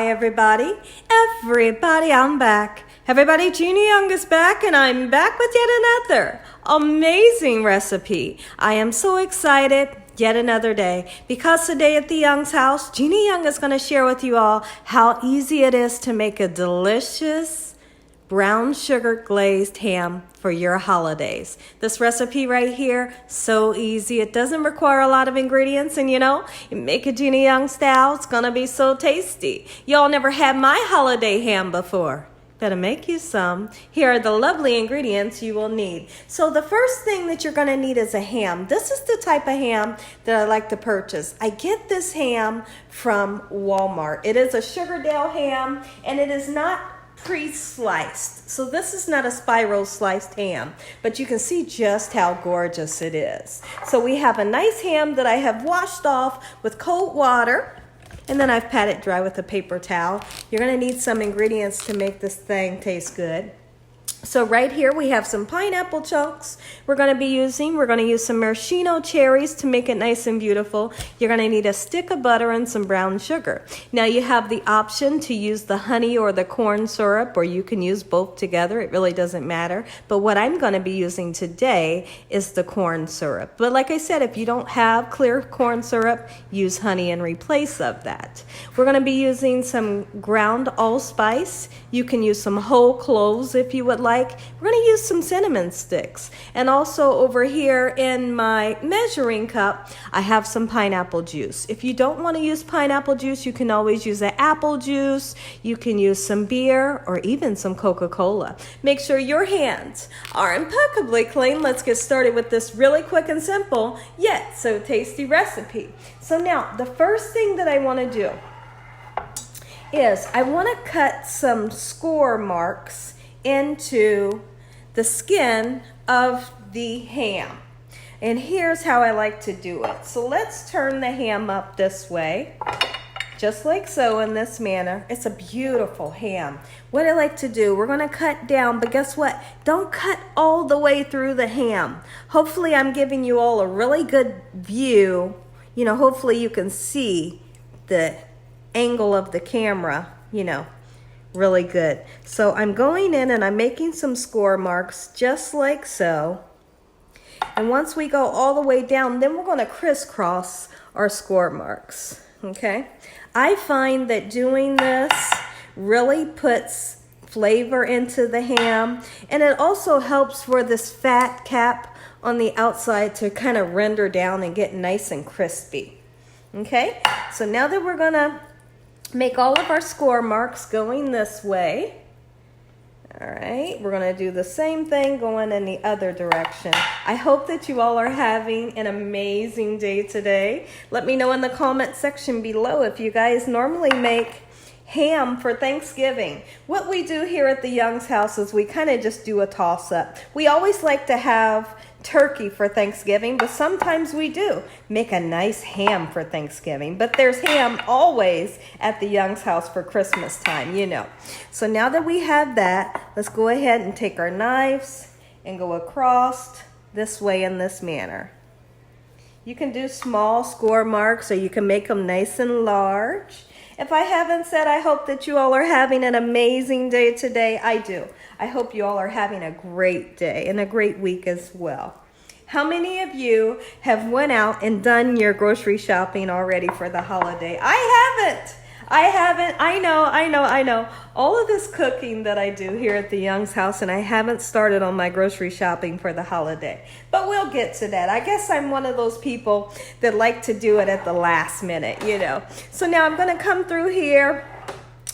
Hi everybody. I'm back. Everybody, Gina Young is back and I'm back with yet another amazing recipe. I am so excited. Yet another day, because today at the Young's house, Gina Young is going to share with you all how easy it is to make a delicious brown sugar glazed ham for your holidays. This recipe right here, so easy. It doesn't require a lot of ingredients, and you make it Gina Young style. It's going to be so tasty. Y'all never had my holiday ham before. Better make you some. Here are the lovely ingredients you will need. So the first thing that you're gonna need is a ham. This is the type of ham that I like to purchase. I get this ham from Walmart. It is a Sugardale ham and it is not pre-sliced. So this is not a spiral sliced ham, but you can see just how gorgeous it is. So we have a nice ham that I have washed off with cold water. And then I've patted it dry with a paper towel. You're going to need some ingredients to make this thing taste good. So right here we have some pineapple chunks we're going to use some MARCHINO cherries to make it nice and beautiful. You're going to need a stick of butter and some brown sugar. Now you have the option to use the honey or the corn syrup, or you can use both together. It really doesn't matter. But what I'm going to be using today is the corn syrup. But like I said, if you don't have clear corn syrup, use honey in replace of that. We're going to be using some ground allspice. You can use some whole cloves if you would like. We're going to use some cinnamon sticks. And also over here in my measuring cup, I have some pineapple juice. If you don't want to use pineapple juice, you can always use an apple juice. You can use some beer or even some Coca-Cola. Make sure your hands are impeccably clean. Let's get started with this really quick and simple, yet so tasty recipe. So now, the first thing that I want to do is I want to cut some score marks into the skin of the ham. And here's how I like to do it. So let's turn the ham up this way, just like so, in this manner. It's a beautiful ham. What I like to do, we're gonna cut down, but guess what? Don't cut all the way through the ham. Hopefully I'm giving you all a really good view. Hopefully you can see the angle of the camera, really good. So I'm going in and I'm making some score marks just like so. And once we go all the way down, then we're going to crisscross our score marks. Okay? I find that doing this really puts flavor into the ham, and it also helps for this fat cap on the outside to kind of render down and get nice and crispy. Okay? So now that we're going to make all of our score marks going this way. All right, we're going to do the same thing going in the other direction. I hope that you all are having an amazing day today. Let me know in the comment section below if you guys normally make ham for Thanksgiving. What we do here at the Young's house is we kind of just do a toss-up. We always like to have turkey for Thanksgiving, but sometimes we do make a nice ham for Thanksgiving. But there's ham always at the Young's house for Christmas time, So now that we have that, let's go ahead and take our knives and go across this way in this manner. You can do small score marks or you can make them nice and large. If I haven't said, I hope that you all are having an amazing day today. I do. I hope you all are having a great day and a great week as well. How many of you have went out and done your grocery shopping already for the holiday? I haven't. I know. All of this cooking that I do here at the Young's house, and I haven't started on my grocery shopping for the holiday. But we'll get to that. I guess I'm one of those people that like to do it at the last minute, So now I'm going to come through here.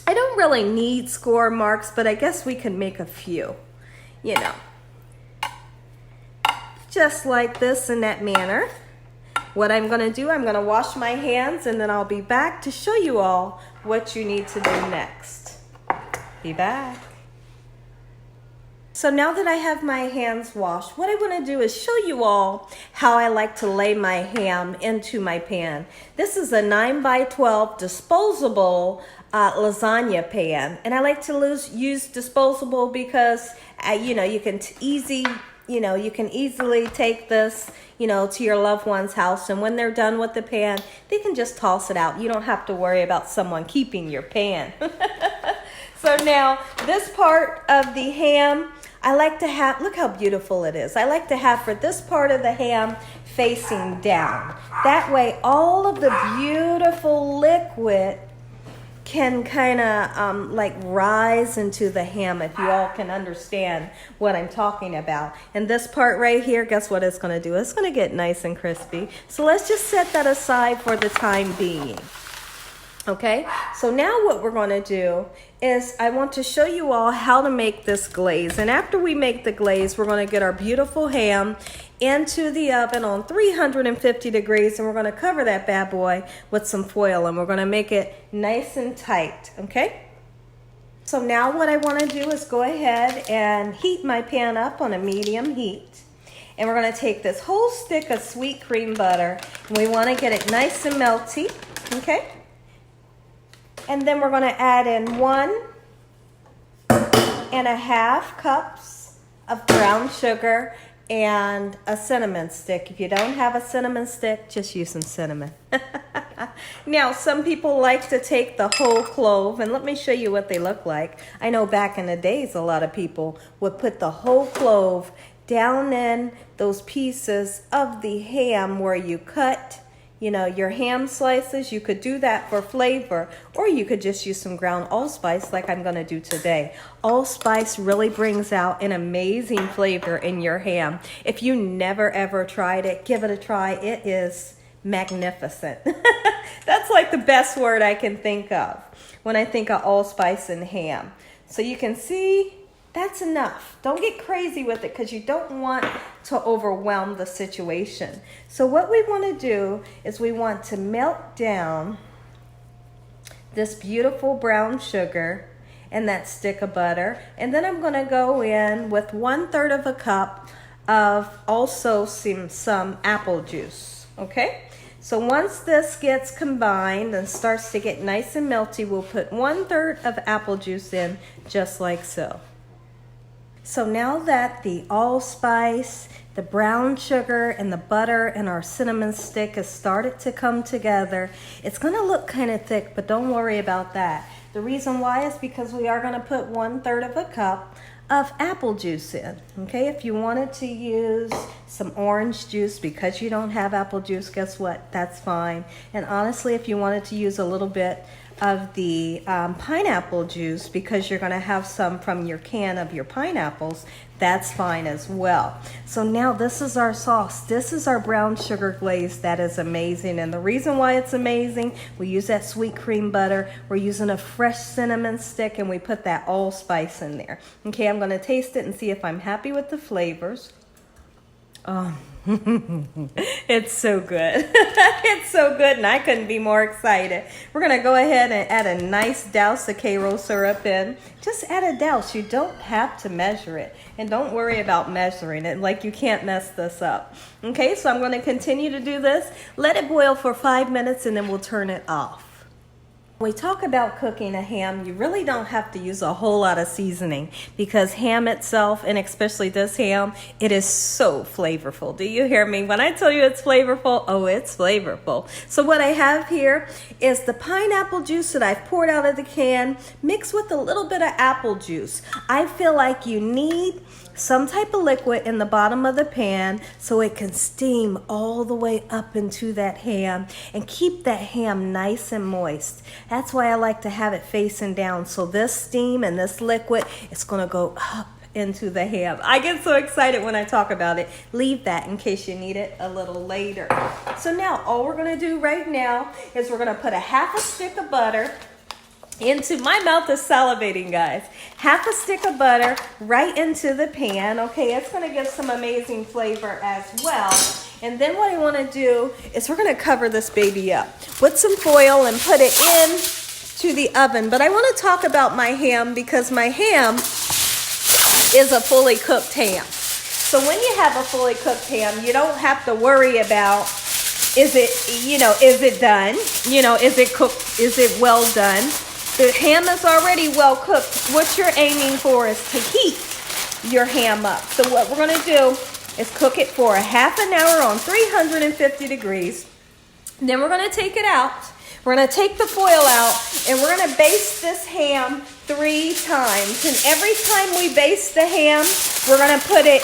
I don't really need score marks, but I guess we can make a few, Just like this in that manner. What I'm going to do, I'm going to wash my hands and then I'll be back to show you all what you need to do next. Be back. So now that I have my hands washed, what I want to do is show you all how I like to lay my ham into my pan. This is a 9x12 disposable lasagna pan. And I like to use disposable because, you know, you can easily take this, you know, to your loved one's house. And when they're done with the pan, they can just toss it out. You don't have to worry about someone keeping your pan. So now this part of the ham, I like to have, look how beautiful it is. I like to have for this part of the ham facing down. That way all of the beautiful liquid can kind of like rise into the ham, if you all can understand what I'm talking about. And this part right here, guess what it's going to do? It's going to get nice and crispy. So let's just set that aside for the time being. Okay, so now what we're going to do is I want to show you all how to make this glaze. And after we make the glaze, we're going to get our beautiful ham into the oven on 350 degrees, and we're going to cover that bad boy with some foil, and we're going to make it nice and tight. Okay, so now what I want to do is go ahead and heat my pan up on a medium heat. And we're going to take this whole stick of sweet cream butter, and we want to get it nice and melty. Okay, and then we're going to add in 1.5 cups of brown sugar and a cinnamon stick. If you don't have a cinnamon stick, just use some cinnamon. Now, some people like to take the whole clove, and let me show you what they look like. I know back in the days, a lot of people would put the whole clove down in those pieces of the ham where you cut, you know, your ham slices. You could do that for flavor, or you could just use some ground allspice like I'm going to do today. Allspice really brings out an amazing flavor in your ham. If you never ever tried it, give it a try. It is magnificent. That's like the best word I can think of when I think of allspice and ham. So you can see that's enough. Don't get crazy with it because you don't want to overwhelm the situation. So what we want to do is we want to melt down this beautiful brown sugar and that stick of butter. And then I'm going to go in with 1/3 cup of also some apple juice. Okay? So once this gets combined and starts to get nice and melty, we'll put 1/3 of apple juice in just like so. So now that the allspice, the brown sugar, and the butter and our cinnamon stick has started to come together, it's going to look kind of thick, but don't worry about that. The reason why is because we are going to put 1/3 cup of apple juice in. Okay, if you wanted to use some orange juice because you don't have apple juice, guess what? That's fine. And honestly, if you wanted to use a little bit of the pineapple juice because you're going to have some from your can of your pineapples, that's fine as well. So now this is our sauce. This is our brown sugar glaze that is amazing. And the reason why it's amazing, we use that sweet cream butter, we're using a fresh cinnamon stick, and we put that allspice in there. Okay, I'm going to taste it and see if I'm happy with the flavors. Oh, it's so good. It's so good, and I couldn't be more excited. We're going to go ahead and add a nice douse of KYRO syrup in. Just add a douse. You don't have to measure it, and don't worry about measuring it. Like, you can't mess this up. Okay, so I'm going to continue to do this. Let it boil for 5 minutes, and then we'll turn it off. When we talk about cooking a ham, you really don't have to use a whole lot of seasoning because ham itself, and especially this ham, it is so flavorful. Do you hear me? When I tell you it's flavorful, oh, it's flavorful. So what I have here is the pineapple juice that I've poured out of the can mixed with a little bit of apple juice. I feel like you need some type of liquid in the bottom of the pan so it can steam all the way up into that ham and keep that ham nice and moist. That's why I like to have it facing down. So this steam and this liquid, it's going to go up into the ham. I get so excited when I talk about it. Leave that in case you need it a little later. So now all we're going to do right now is we're going to put a 1/2 stick of butter into, my mouth is salivating, guys. 1/2 stick of butter right into the pan. Okay, it's going to give some amazing flavor as well. And then what I want to do is we're going to cover this baby up with some foil and put it in to the oven. But I want to talk about my ham because my ham is a fully cooked ham. So when you have a fully cooked ham, you don't have to worry about, is it, is it done? Is it cooked? Is it well done? The ham is already well cooked. What you're aiming for is to heat your ham up. So what we're gonna do is cook it for a half an hour on 350 degrees. Then we're gonna take it out. We're gonna take the foil out and we're gonna baste this ham 3 times. And every time we baste the ham, we're gonna put it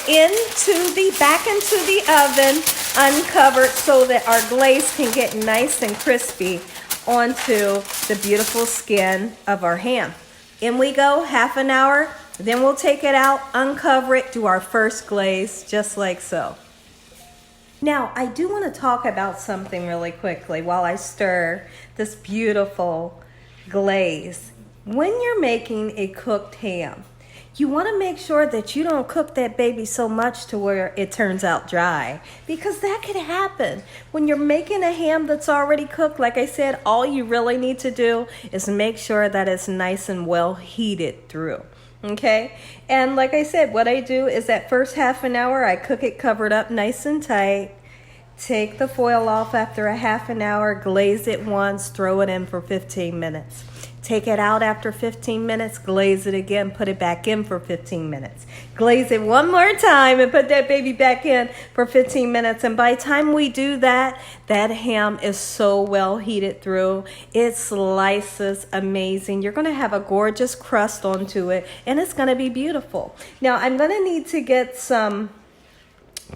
back into the oven uncovered so that our glaze can get nice and crispy onto the beautiful skin of our ham. In we go, half an hour, then we'll take it out, uncover it, do our first glaze, just like so. Now, I do want to talk about something really quickly while I stir this beautiful glaze. When you're making a cooked ham, you want to make sure that you don't cook that baby so much to where it turns out dry, because that could happen. When you're making a ham that's already cooked, like I said, all you really need to do is make sure that it's nice and well heated through. Okay, and like I said, what I do is that first half an hour, I cook it covered up nice and tight, take the foil off after a half an hour, glaze it once, throw it in for 15 minutes. Take it out after 15 minutes, glaze it again, put it back in for 15 minutes. Glaze it one more time and put that baby back in for 15 minutes. And by the time we do that, that ham is so well heated through. It slices amazing. You're gonna have a gorgeous crust onto it and it's gonna be beautiful. Now I'm gonna need to get some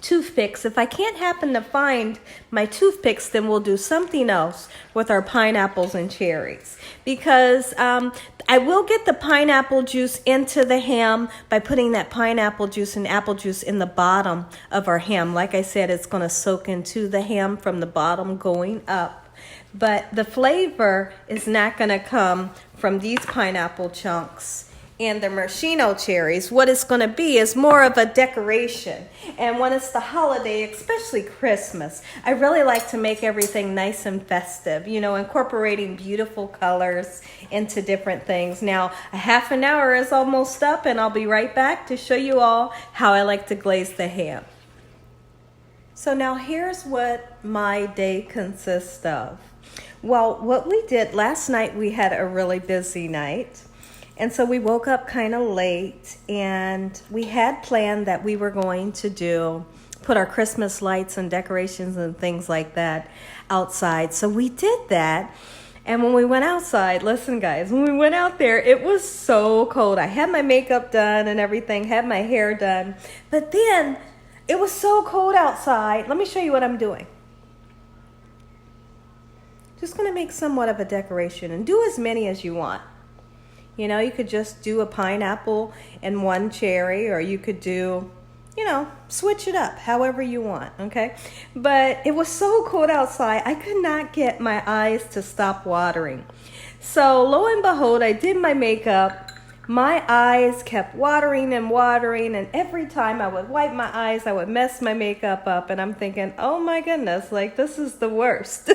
toothpicks. If I can't happen to find my toothpicks, then we'll do something else with our pineapples and cherries, because I will get the pineapple juice into the ham by putting that pineapple juice and apple juice in the bottom of our ham. Like I said, it's going to soak into the ham from the bottom going up, but the flavor is not going to come from these pineapple chunks and the maraschino cherries. What it's going to be is more of a decoration. And when it's the holiday, especially Christmas, I really like to make everything nice and festive, you know, incorporating beautiful colors into different things. Now, a half an hour is almost up and I'll be right back to show you all how I like to glaze the ham. So now here's what my day consists of. Well, what we did last night, we had a really busy night. And so we woke up kind of late and we had planned that we were going to put our Christmas lights and decorations and things like that outside. So we did that. And when we went outside, listen guys, when we went out there, it was so cold. I had my makeup done and everything, had my hair done. But then it was so cold outside. Let me show you what I'm doing. Just gonna make somewhat of a decoration and do as many as you want. You know, you could just do a pineapple and one cherry, or you could do, you know, switch it up however you want, okay? But it was so cold outside, I could not get my eyes to stop watering. So lo and behold, I did my makeup. My eyes kept watering and watering, and every time I would wipe my eyes, I would mess my makeup up, and I'm thinking, oh my goodness, like this is the worst.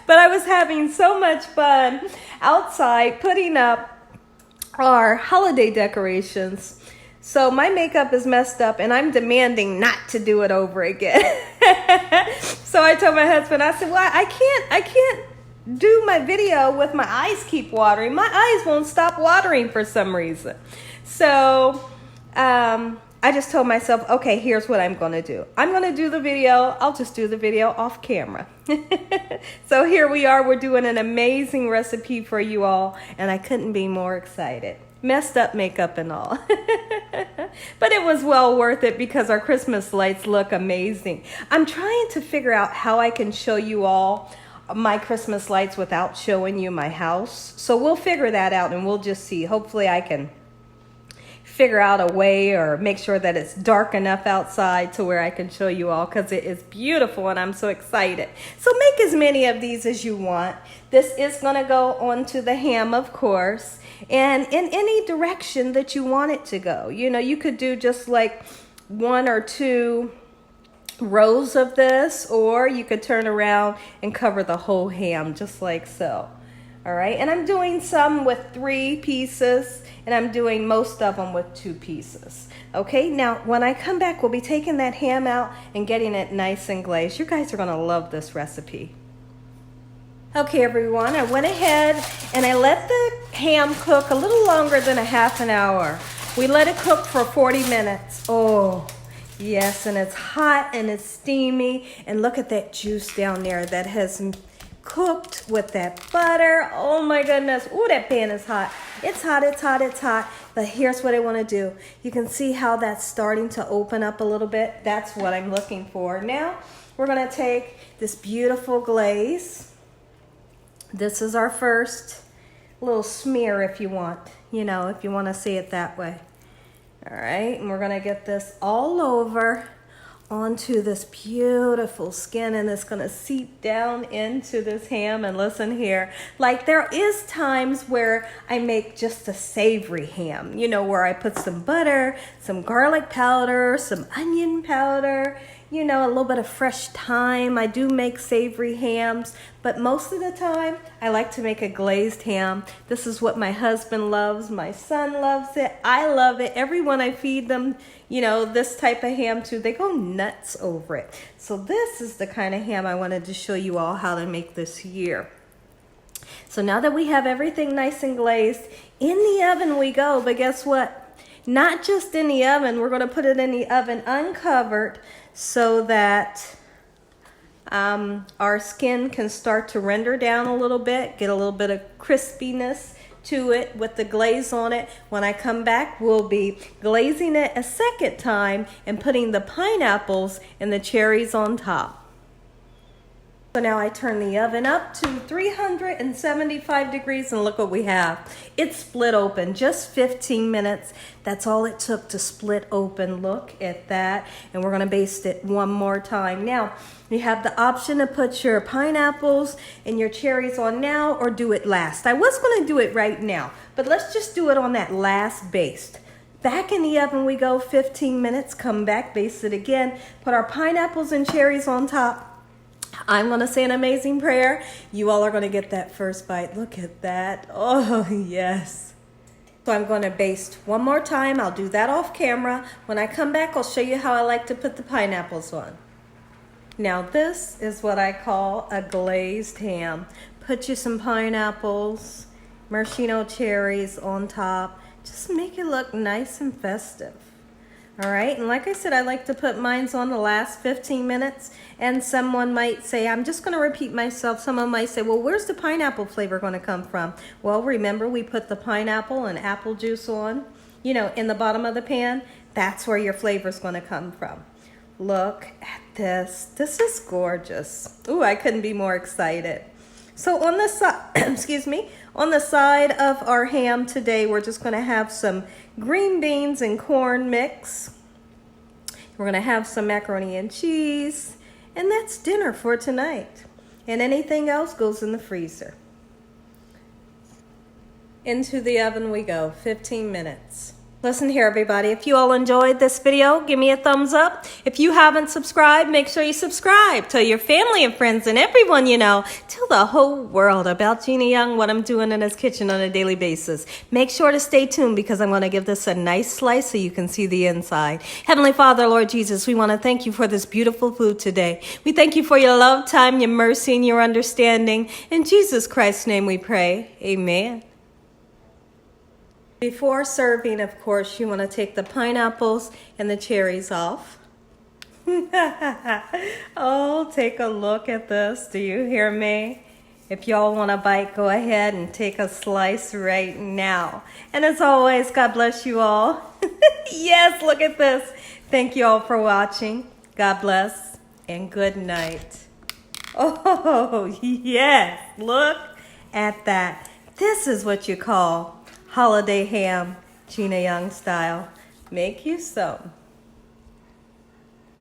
But I was having so much fun outside putting up our holiday decorations. So my makeup is messed up and I'm demanding not to do it over again. So I told my husband, I said, well, I can't do my video with my eyes keep watering. My eyes won't stop watering for some reason. So I just told myself, okay, here's what I'm gonna do. I'm gonna do the video, I'll just do the video off camera. So here we are, we're doing an amazing recipe for you all, and I couldn't be more excited. Messed up makeup and all. But it was well worth it because our Christmas lights look amazing. I'm trying to figure out how I can show you all my Christmas lights without showing you my house. So we'll figure that out and we'll just see. Hopefully I can figure out a way or make sure that it's dark enough outside to where I can show you all, because it is beautiful and I'm so excited. So make as many of these as you want. This is going to go onto the ham, of course, and in any direction that you want it to go. You know, you could do just like 1 or 2 rows of this, or you could turn around and cover the whole ham just like so. All right, and I'm doing some with 3 pieces, and I'm doing most of them with 2 pieces. Okay, now when I come back, we'll be taking that ham out and getting it nice and glazed. You guys are gonna love this recipe. Okay, everyone, I went ahead and I let the ham cook a little longer than a half an hour. We let it cook for 40 minutes. Oh, yes, and it's hot and it's steamy. And look at that juice down there that has cooked with that butter. Oh my goodness. Oh, that pan is hot. It's hot, it's hot, it's hot. But here's what I want to do. You can see how that's starting to open up a little bit. That's what I'm looking for. Now, we're going to take this beautiful glaze. This is our first little smear if you want, if you want to see it that way. All right, and we're going to get this all over onto this beautiful skin, and it's going to seep down into this ham. And listen here, like there is times where I make just a savory ham, where I put some butter, some garlic powder, some onion powder, a little bit of fresh thyme. I do make savory hams, but most of the time I like to make a glazed ham. This is what my husband loves. My son loves it. I love it. Everyone I feed them, this type of ham to, they go nuts over it. So this is the kind of ham I wanted to show you all how to make this year. So now that we have everything nice and glazed, in the oven we go. But guess what? Not just in the oven, we're going to put it in the oven uncovered so that our skin can start to render down a little bit, get a little bit of crispiness to it with the glaze on it. When I come back, we'll be glazing it a second time and putting the pineapples and the cherries on top. So now I turn the oven up to 375 degrees and look what we have. It's split open, just 15 minutes. That's all it took to split open. Look at that. And we're gonna baste it one more time. Now, you have the option to put your pineapples and your cherries on now or do it last. I was gonna do it right now, but let's just do it on that last baste. Back in the oven we go, 15 minutes, come back, baste it again, put our pineapples and cherries on top. I'm going to say an amazing prayer. You all are going to get that first bite. Look at that. Oh, yes. So I'm going to baste one more time. I'll do that off camera. When I come back, I'll show you how I like to put the pineapples on. Now, this is what I call a glazed ham. Put you some pineapples, maraschino cherries on top. Just make it look nice and festive. All right, and like I said, I like to put mine on the last 15 minutes, and someone might say, I'm just gonna repeat myself, someone might say, well, where's the pineapple flavor gonna come from? Well, remember we put the pineapple and apple juice on, in the bottom of the pan. That's where your flavor's gonna come from. Look at this. This is gorgeous. Ooh, I couldn't be more excited. So on the side, excuse me, on the side of our ham today, we're just gonna have some green beans and corn mix. We're gonna have some macaroni and cheese, and that's dinner for tonight. And anything else goes in the freezer. Into the oven we go, 15 minutes. Listen here, everybody. If you all enjoyed this video, give me a thumbs up. If you haven't subscribed, make sure you subscribe. Tell your family and friends and everyone you know. Tell the whole world about Gina Young, what I'm doing in this kitchen on a daily basis. Make sure to stay tuned because I'm going to give this a nice slice so you can see the inside. Heavenly Father, Lord Jesus, we want to thank you for this beautiful food today. We thank you for your love, time, your mercy, and your understanding. In Jesus Christ's name we pray. Amen. Before serving, of course, you want to take the pineapples and the cherries off. Oh, take a look at this. Do you hear me? If y'all want a bite, go ahead and take a slice right now. And as always, God bless you all. Yes, look at this. Thank you all for watching. God bless and good night. Oh, yes, look at that. This is what you call holiday ham, Gina Young style. Make you some.